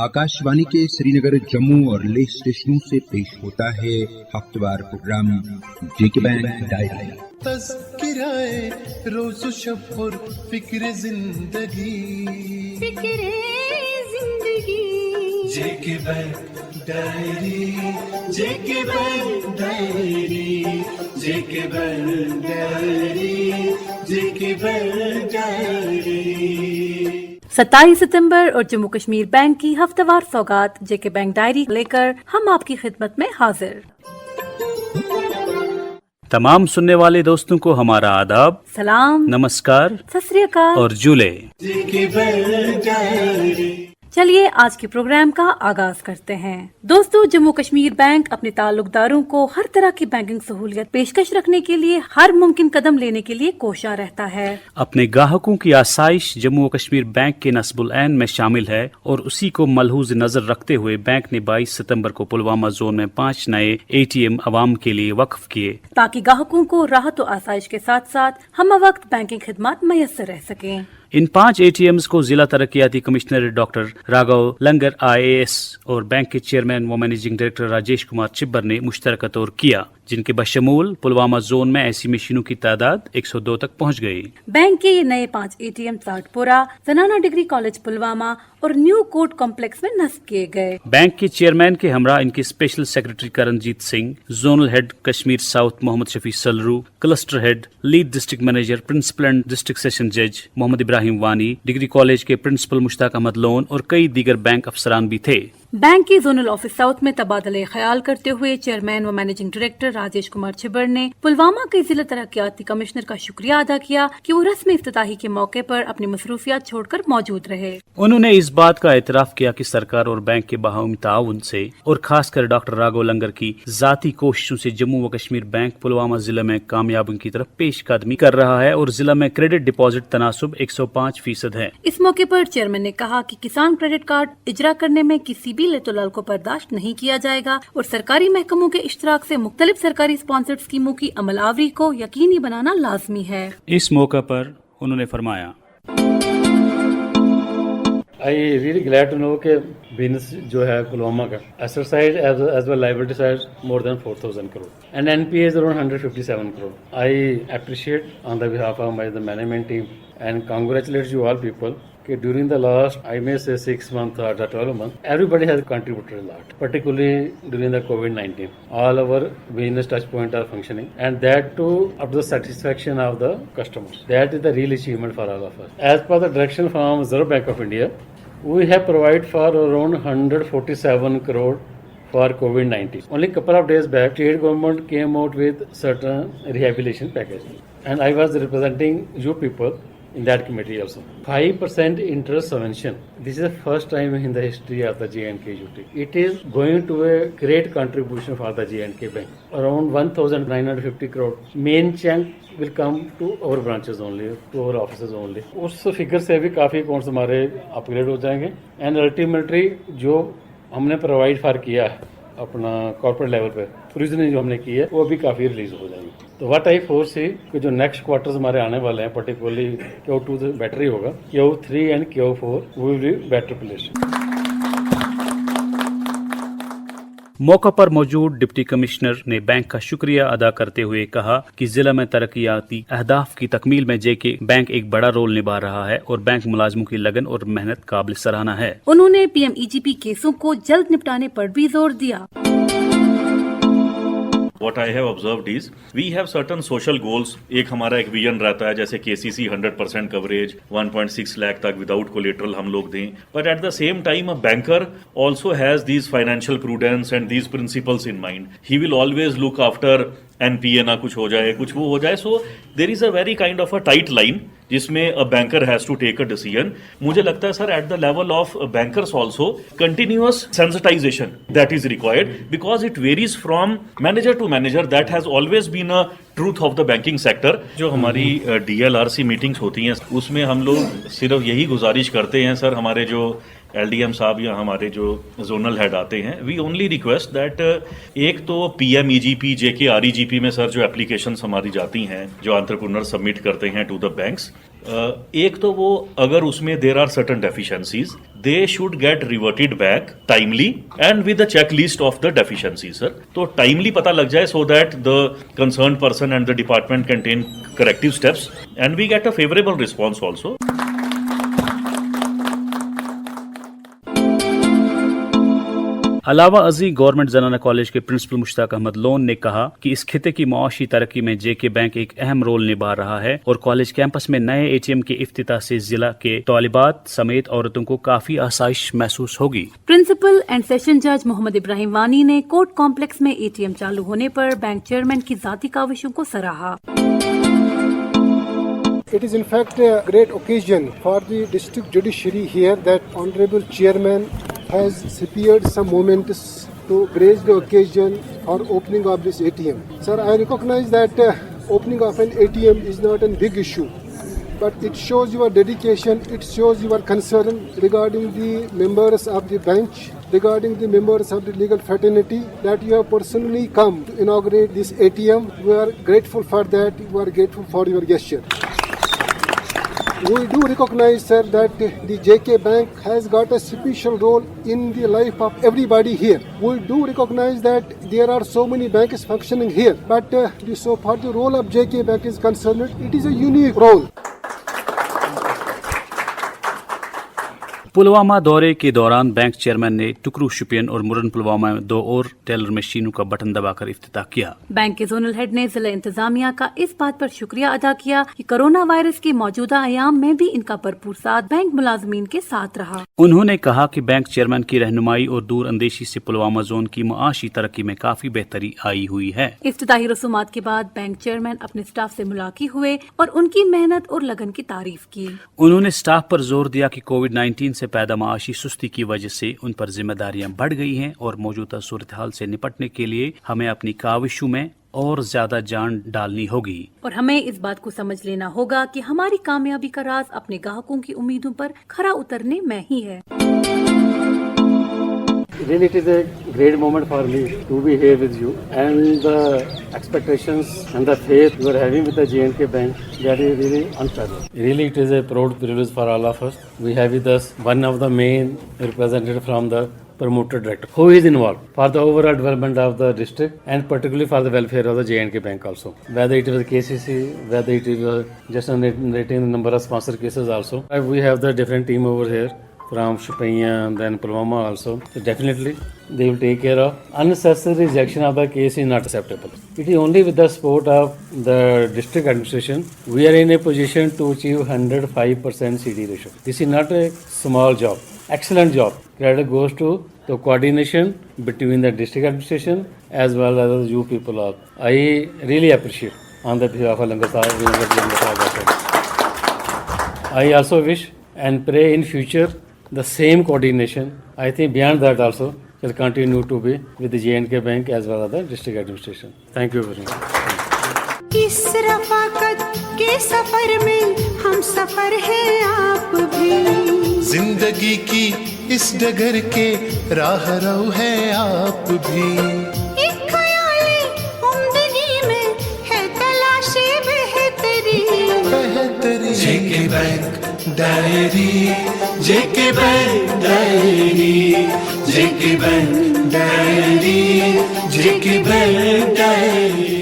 आकाशवाणी के श्रीनगर, जम्मू और लेह स्टेशनों से पेश होता है हफ्तेवार प्रोग्राम जेके बैंक डायरी। तज़किराए रोज़ शब और फिक्र जिंदगी जेके बैंक डायरी, जेके बैंक डायरी, जेके बैंक डायरी, जेके बैंक डायरी। 27 सितंबर और जम्मू कश्मीर बैंक की हफ्तावार सौगात जेके बैंक डायरी लेकर हम आपकी खिदमत में हाजिर। तमाम सुनने वाले दोस्तों को हमारा आदाब, सलाम, नमस्कार, सत श्री अकाल और जुले। जेके बैंक डायरी। चलिए आज के प्रोग्राम का आगाज करते हैं। दोस्तों, जम्मू कश्मीर बैंक अपने ताल्लुकदारों को हर तरह की बैंकिंग सहूलियत पेशकश रखने के लिए हर मुमकिन कदम लेने के लिए कोशा रहता है। अपने ग्राहकों की आसाइश जम्मू कश्मीर बैंक के नस्बुल ऐन में शामिल है और उसी को मलहूज नजर रखते हुए बैंक ने 22 सितंबर को पुलवामा जोन में 5 नए ATM अवाम के लिए वक्फ किए, ताकि ग्राहकों को राहत और आसाइश के साथ साथ हम वक्त बैंकिंग खिदमत मैसर रह सकें। इन 5 ATMs को जिला तरक्याती कमिश्नर डॉक्टर राघव लंगर IAS और बैंक के चेयरमैन व मैनेजिंग डायरेक्टर राजेश कुमार चिब्बर ने मुश्तरका तौर किया, जिनके बशमूल पुलवामा जोन में ऐसी मशीनों की तादाद 102 तक पहुंच गई। बैंक के ये नए 5 ATM साटपुरा, जनाना डिग्री कॉलेज पुलवामा और न्यू कोर्ट कॉम्प्लेक्स में नस्ब किए गए। बैंक के चेयरमैन के हमरा इनके special secretary Karanjeet Singh, zonal head Kashmir south Mohammad Shafi Salroo, cluster head, lead district manager, principal and district session जज मोहम्मद इब्राहिम वानी, डिग्री कॉलेज के प्रिंसिपल मुश्ताक अहमद लोन और कई दीगर बैंक अफसरान भी थे। बैंक के जोनल ऑफिस साउथ में तबादले ख्याल करते हुए चेयरमैन व मैनेजिंग डायरेक्टर राजेश कुमार छिब्बर ने पुलवामा के जिला तरक्याती कमिश्नर का शुक्रिया अदा किया कि वो रस्मी इफ्तिताही के मौके पर अपनी मसरूफियात छोड़कर मौजूद रहे। उन्होंने इस बात का एतराफ किया कि सरकार और बैंक के बाहमी ताउन से और खासकर डॉक्टर राघव लंगर की जाती कोशिशों से जम्मू व कश्मीर बैंक पुलवामा जिले में कामयाबी की तरफ पेश कदमी कर रहा है और जिला में क्रेडिट डिपॉजिट तनासुब 105% है। इस मौके पर चेयरमैन ने कहा कि किसान क्रेडिट कार्ड इजरा करने में किसी लेतोलाल को बर्दाश्त नहीं किया जाएगा और सरकारी महकमों के इश्तराक से मुख्तलिफ सरकारी स्पॉन्सर्ड स्कीमों की अमलावरी को यकीनी बनाना लाजमी है। इस मौका पर उन्होंने फरमाया, I really glad to know कि बिजनेस जो है पुलवामा का asset side as well liability side more than 4,000 crore and NPA is around 157 crore. I appreciate on the behalf of the management team and congratulate you all people कि during the last, I may say 6 months or 12 months, everybody has contributed a lot, particularly during the COVID-19. All our business touch points are functioning and that too up to the satisfaction of the customers. That is the real achievement for all of us. As per the direction from Reserve Bank of India, we have provided for around 147 crore for COVID-19. Only couple of days back, state government came out with certain rehabilitation package and I was representing you people in that committee also. 5% interest subvention. This is the first time in the history of the J&K UT. It is going to a great contribution for the J&K Bank. Around 1,950 crore. Main chunk will come to our branches only, to our offices only. उस figure से भी काफ़ी accounts हमारे upgrade हो जाएंगे and ultimately जो हमने provide for किया है अपना कॉर्पोरेट लेवल पे प्रोविजन जो हमने की है वो भी काफ़ी रिलीज हो जाएंगे। तो व्हाट आई फोरसी कि जो नेक्स्ट क्वार्टर्स हमारे आने वाले हैं पर्टिकुलरली Q2 से बेटर ही होगा, Q3 and Q4 will be better place. मौका पर मौजूद डिप्टी कमिश्नर ने बैंक का शुक्रिया अदा करते हुए कहा कि जिला में तरक्याती अहदाफ की तकमील में जेके बैंक एक बड़ा रोल निभा रहा है और बैंक मुलाजमों की लगन और मेहनत काबिल सराहना है। उन्होंने PMEGP केसों को जल्द निपटाने पर भी जोर दिया। What I have observed is we have certain social goals. एक हमारा एक विजन रहता है जैसे KCC 100% कवरेज 1.6 लाख तक विदाउट कोलेटरल हम लोग दें, but at the same time a banker also has these financial prudence and these principles in mind. He will always look after NPA ना कुछ हो जाए, कुछ वो हो जाए. So there is a very kind of a tight line जिसमें a banker has to take a decision. मुझे लगता है sir at the level of bankers also continuous sensitization that is required because it varies from manager to manager. That has always been a truth of the banking sector. जो हमारी DLRC meetings होती हैं उसमें हम लोग सिर्फ यही गुजारिश करते हैं सर, हमारे जो LDM साहब या हमारे जो जोनल हेड आते हैं, वी ओनली रिक्वेस्ट दैट एक तो PMEGP JK REGP में सर जो एप्लीकेशंस हमारी जाती हैं जो एंटरप्रेन्योर सबमिट करते हैं टू द बैंक्स, एक तो वो अगर उसमें there are certain deficiencies they should get reverted back timely and with the checklist of the deficiency sir. तो टाइमली पता लग जाए so that the concern person and the department can take corrective steps and we get a favourable response also. अलावा अजी government जनाना college के principal Mushtaq Ahmad loan ने कहा कि इस खिते की मुआशी तरक्की में जेके बैंक एक अहम रोल निभा रहा है और कॉलेज कैंपस में नए एटीएम के इफ्तिताह से जिला के तालिबात समेत औरतों को काफी आसाइश महसूस होगी. प्रिंसिपल एंड सेशन जज मोहम्मद इब्राहिम वानी ने कोर्ट कॉम्प्लेक्स में एटीएम चालू होने पर बैंक चेयरमैन की जाती काविशों को सराहा. It is in fact a great occasion for the district judiciary here that Honorable Chairman has spared some moments to grace the occasion for opening of this ATM. Sir, I recognize that opening of an ATM is not a big issue, but it shows your dedication, it shows your concern regarding the members of the bench, regarding the members of the legal fraternity, that you have personally come to inaugurate this ATM. We are grateful for that, we are grateful for your gesture. We do recognize, sir, that the JK Bank has got a special role in the life of everybody here. We do recognize that there are so many banks functioning here, but so far the role of JK Bank is concerned, it is a unique role. Pulwama दौरे के दौरान bank chairman ने टुकरू शुपियन और मुरन पुलवामा में 2 और Taylor मशीनों का button दबाकर इफ्तिताह किया. बैंक के जोनल हेड ने जिला इंतजामिया का इस बात पर शुक्रिया अदा किया कि कोरोना वायरस के मौजूदा अयाम में भी इनका भरपूर साथ बैंक मुलाजमीन के साथ रहा. उन्होंने कहा कि बैंक चेयरमैन की रहनुमाई और दूर अंदेशी से पुलवामा जोन की मुआशी तरक्की में काफी बेहतरी आई हुई है. इफ्तिताही रसूमात के बाद बैंक चेयरमैन अपने स्टाफ से मुलाकी हुए और उनकी मेहनत और लगन की तारीफ की. उन्होंने स्टाफ पर जोर दिया कि कोविड-19 से पैदा माशी सुस्ती की वजह से उन पर जिम्मेदारियां बढ़ गई हैं और मौजूदा सूरत हाल से निपटने के लिए हमें अपनी काविशों में और ज्यादा जान डालनी होगी और हमें इस बात को समझ लेना होगा कि हमारी कामयाबी का राज अपने ग्राहकों की उम्मीदों पर खरा उतरने में ही है. Really, it is a great moment for me to be here with you, and the expectations and the faith you are having with the J&K Bank, that is really unparalleled. Really, it is a proud privilege for all of us. We have with us one of the main representatives from the promoter director who is involved for the overall development of the district and particularly for the welfare of the J&K Bank also. Whether it was KCC, whether it is just narrating the number of sponsor cases also. We have the different team over here from Shupaiyan and then Pulwama also. So definitely they will take care of. Unnecessary rejection of the case is not acceptable. It is only with the support of the district administration we are in a position to achieve 105% CD ratio. This is not a small job. Excellent job. Credit goes to the coordination between the district administration as well as you people are. I really appreciate on the behalf of Langar Sahib. I also wish and pray in future the same coordination, I think beyond that also, will continue to be with the J&K Bank as well as the district administration. Thank you very much. इस रफ़ाक़त के सफ़र में हम सफ़र हैं आप भी. जिंदगी की इस डगर के राह रो है आप भी. एक ख्याली उम्दगी में है तलाशे बेहतरी. JK Bank diary, JK Bank diary, JK Bank diary, JK Bank diary.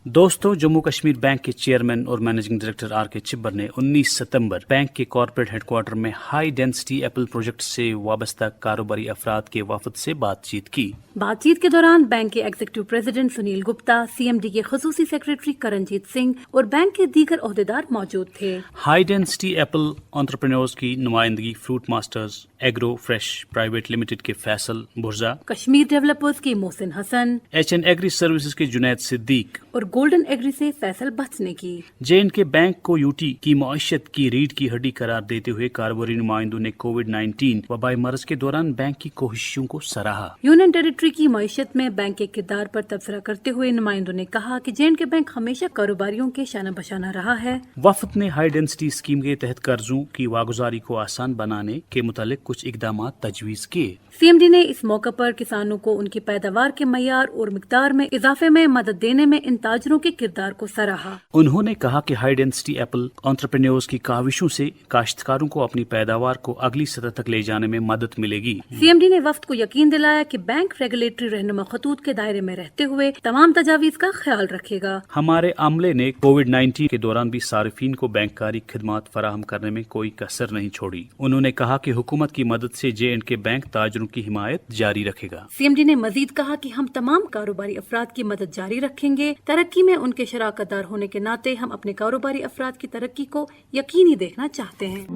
दोस्तों, जम्मू कश्मीर बैंक के चेयरमैन और मैनेजिंग डायरेक्टर आर के चिब्बर ने 19 सितंबर बैंक के कॉर्पोरेट हेडक्वार्टर में हाई डेंसिटी एप्पल प्रोजेक्ट से वाबस्ता कारोबारी अफराद के वफद से बातचीत की. बातचीत के दौरान बैंक के executive president Sunil Gupta, CMD के खसूसी सेक्रेटरी करणजीत सिंह और बैंक के दीगर ओहदेदार मौजूद थे. हाई डेंसिटी एप्पल एंटरप्रेन्योर्स की नुमाइंदगी fruit masters agro fresh private limited के फैसल बुर्जा, कश्मीर डेवलपर्स के Mohsin Hassan, HN agri services के जुनैद सिद्दीक और गोल्डन एग्री से फैसल बख्श ने की. J&K बैंक को यूटी की मईशत की रीढ़ की हड्डी करार देते हुए कारोबारी नुमाइंदों ने कोविड-19 वबाई मर्ज के दौरान बैंक की कोशिशों को सराहा. यूनियन टेरिटरी की मईशत में बैंक के किरदार पर तबसरा करते हुए नुमाइंदों ने कहा कि J&K बैंक हमेशा कारोबारियों के शाना बशाना रहा है. वफद ने हाई डेंसिटी स्कीम के तहत कर्जों की वागुजारी को आसान बनाने के मुतालिक कुछ इकदाम तजवीज किए. CMD ने इस मौका पर किसानों को उनकी पैदावार के मयार और मिकदार में इजाफे में मदद देने में इंताज दूसरों के किरदार को सराहा। उन्होंने कहा कि हाई डेंसिटी एप्पल एंटरप्रेन्योर्स की काविशों से काश्तकारों को अपनी पैदावार को अगली सतह तक ले जाने में मदद मिलेगी। CMD ने वफ्द को यकीन दिलाया कि बैंक रेगुलेटरी रहनुमा खतूत के दायरे में रहते हुए तमाम तजावीज का ख्याल रखेगा। हमारे अमले ने कोविड-19 के दौरान भी सारिफीन को बैंककारी खिदमात फराहम करने में कोई कसर नहीं छोड़ी। उन्होंने कहा कि हुकूमत की मदद से J&K बैंक ताजरों की हिमायत जारी रखेगा। CMD ने मजीद कहा कि हम तमाम कारोबारी अफराद की मदद जारी रखेंगे। तरक्की में उनके शराकतदार होने के नाते हम अपने कारोबारी अफराद की तरक्की को यकीनी देखना चाहते हैं।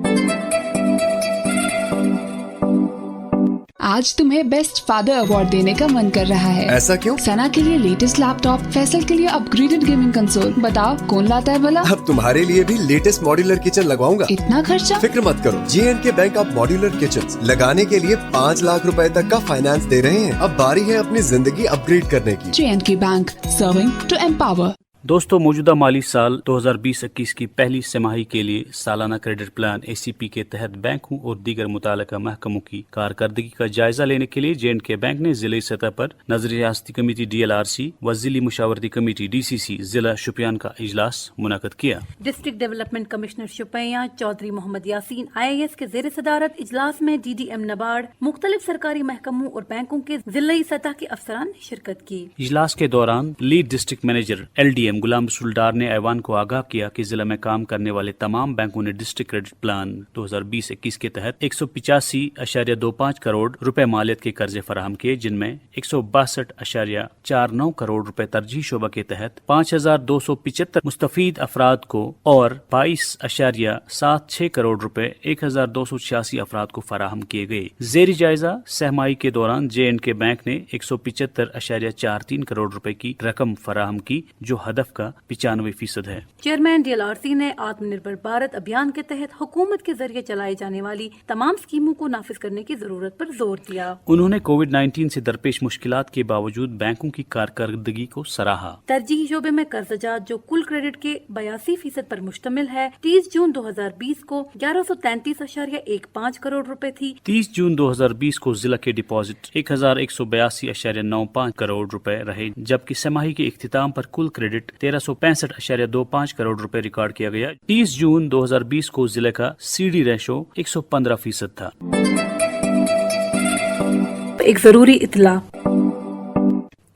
आज तुम्हें बेस्ट फादर अवार्ड देने का मन कर रहा है। ऐसा क्यों? सना के लिए लेटेस्ट लैपटॉप, फैसल के लिए अपग्रेडेड गेमिंग कंसोल। बताओ कौन लाता है भला? अब तुम्हारे लिए भी लेटेस्ट मॉड्यूलर किचन लगवाऊंगा। इतना खर्चा? फिक्र मत करो, J&K bank of modular kitchen लगाने के लिए 5 लाख रुपए तक का फाइनेंस दे रहे हैं। अब बारी है अपनी जिंदगी अपग्रेड करने की। J&K bank, serving to empower. दोस्तों, मौजूदा माली साल 2020-21 की पहली तिमाही के लिए सालाना क्रेडिट प्लान ACP के तहत बैंकों और दीगर मुताल्लिका महकमों की कारकर्दगी का जायजा लेने के लिए J&K बैंक ने जिले सतह पर नजर रियासती कमेटी DLRC व जिली मुशावरती कमेटी DCC जिला शुपियान का इजलास मुनक्कद किया। District development commissioner Shopian Chaudhary Mohammad Yasin IAS के जेर सदारत इजलास में DDM नबार्ड, मुख्तलिफ सरकारी महकमों और बैंकों के जिले सतह के अफसरान ने शिरकत की। इजलास के दौरान lead district manager LDM Ghulam Rasool डार ने ऐवान को आगाह किया कि जिला में काम करने वाले तमाम बैंकों ने डिस्ट्रिक्ट क्रेडिट प्लान 2020-21 के तहत 185.25 करोड़ रुपए मालियत के कर्जे फराहम किए, जिनमें 162.49 करोड़ रुपए तरजीही शोबा के तहत 5,275 मुस्तफीद अफराद को और 22.76 करोड़ रुपए 1,286 अफराद को फराहम किए गए। जेरी जायजा सहमाई के दौरान J&K बैंक ने 175.43 करोड़ रुपए की रकम फराहम की, जो हदफ का 95% है। चेयरमैन DLRC ने आत्मनिर्भर भारत अभियान के तहत हुकूमत के जरिए चलाई जाने वाली तमाम स्कीमों को नाफिज करने की जरूरत पर जोर दिया। उन्होंने कोविड-19 से दरपेश मुश्किलात के बावजूद बैंकों की कारकर्दगी को सराहा। तरजीही शोबे में कर्जजात जो कुल क्रेडिट के 82% पर मुश्तमिल है, 30 जून 2020 को 1133.15 करोड़ रुपए थी। 30 जून 2020 को जिला के डिपॉजिट 1,182.95 करोड़ रुपए रहे, जबकि तिमाही के इख्तिताम पर कुल क्रेडिट 1,365.25 करोड़ रुपए रिकॉर्ड किया गया। 30 जून 2020 को जिले का CD रेशो 115% था। एक जरूरी इत्तला,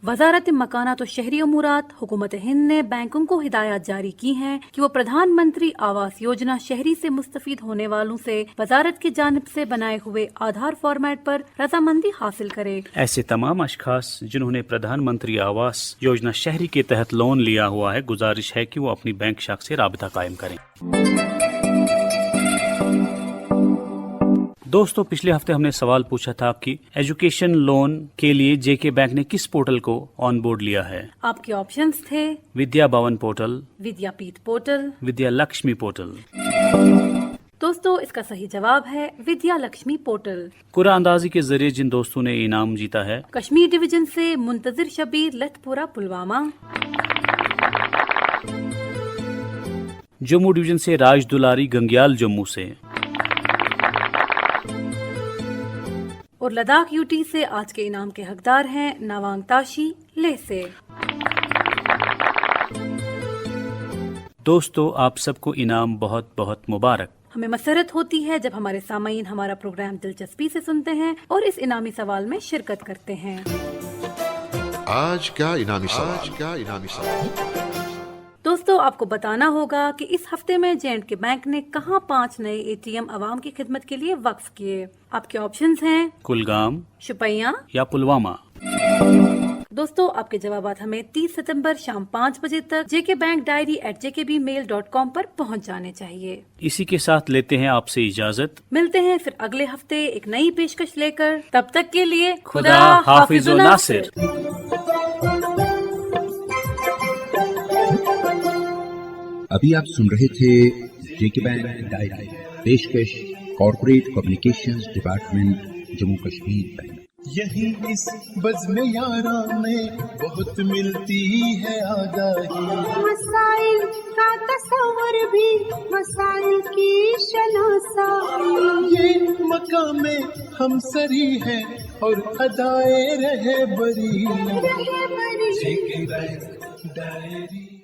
वजारत मकानात और शहरी अमूरात हुकूमत हिंद ने बैंकों को हिदायत जारी की हैं कि वो प्रधानमंत्री आवास योजना शहरी से मुस्तफीद होने वालों से वजारत की जानिब से बनाए हुए आधार फॉर्मेट पर रजामंदी हासिल करे। ऐसे तमाम अशखास जिन्होंने प्रधानमंत्री आवास योजना शहरी के तहत लोन लिया हुआ है, गुजारिश है कि वो अपनी बैंक शाख से राबिता कायम करें। दोस्तों, पिछले हफ्ते हमने सवाल पूछा था कि एजुकेशन लोन के लिए JK बैंक ने किस पोर्टल को ऑन बोर्ड लिया है। आपके ऑप्शंस थे विद्या भवन पोर्टल, विद्यापीठ पोर्टल, विद्या लक्ष्मी पोर्टल। दोस्तों, इसका सही जवाब है विद्या लक्ष्मी पोर्टल। कुरा अंदाजी के जरिए जिन दोस्तों ने इनाम जीता है, कश्मीर डिवीजन से मुंतजिर शबीर लथपुरा पुलवामा, जम्मू डिवीजन से राज दुलारी गंग्याल जम्मू से, और लद्दाख UT से आज के इनाम के हकदार हैं नवांग ताशी लेह से। दोस्तों, आप सबको इनाम बहुत बहुत मुबारक। हमें मसरत होती है जब हमारे सामईन हमारा प्रोग्राम दिलचस्पी से सुनते हैं और इस इनामी सवाल में शिरकत करते हैं। आज का इनामी सवाल। दोस्तों, आपको बताना होगा कि इस हफ्ते में J&K बैंक ने कहां 5 नए ATM आवाम की खिदमत के लिए वक्फ किए। आपके ऑप्शंस हैं कुलगाम, शुपियां या पुलवामा। दोस्तों, आपके जवाबात हमें 30 सितंबर शाम 5 बजे तक jkbankdiary@jkbmail.com पर पहुंच जाने चाहिए। इसी के साथ लेते हैं आपसे इजाजत। मिलते हैं फिर अगले हफ्ते एक नई पेशकश लेकर। तब तक के लिए खुदा हाफिज़ व नासिर। अभी आप सुन रहे थे JK बैंक डायरी, पेशकश corporate communications department, Jammu Kashmir bank. यही इस बज़्म यारा में बहुत मिलती है आगाही, मसाइल का तस्वर भी मसाइल की शनासाई। ये मकामे हम सरी है और अदाए रहे बरी। JK bank diary